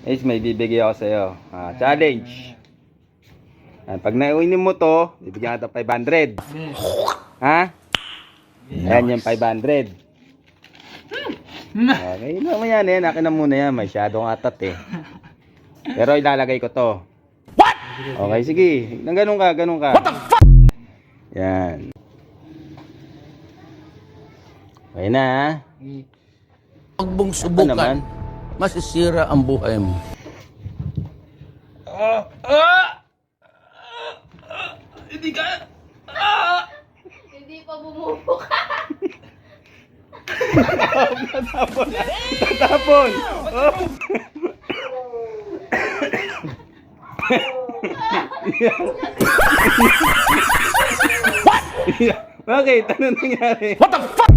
Ace, may bibigay ako sa'yo. Challenge. Pag nauinin mo to, bibigyan kita 500. Ha? Ayan yung 500. Okay, naman yan. Akin na muna yan. Masyadong atat eh. Pero ilalagay ko to. What? Okay, sige. Ganun ka. What the fuck? Yan. Okay na ha. Huwag mong subukan. Masisira ang buhay mo. Hindi ka. Hindi pa bumubuka. Tatapon. What? Bakit? Ano nangyari? What the fuck?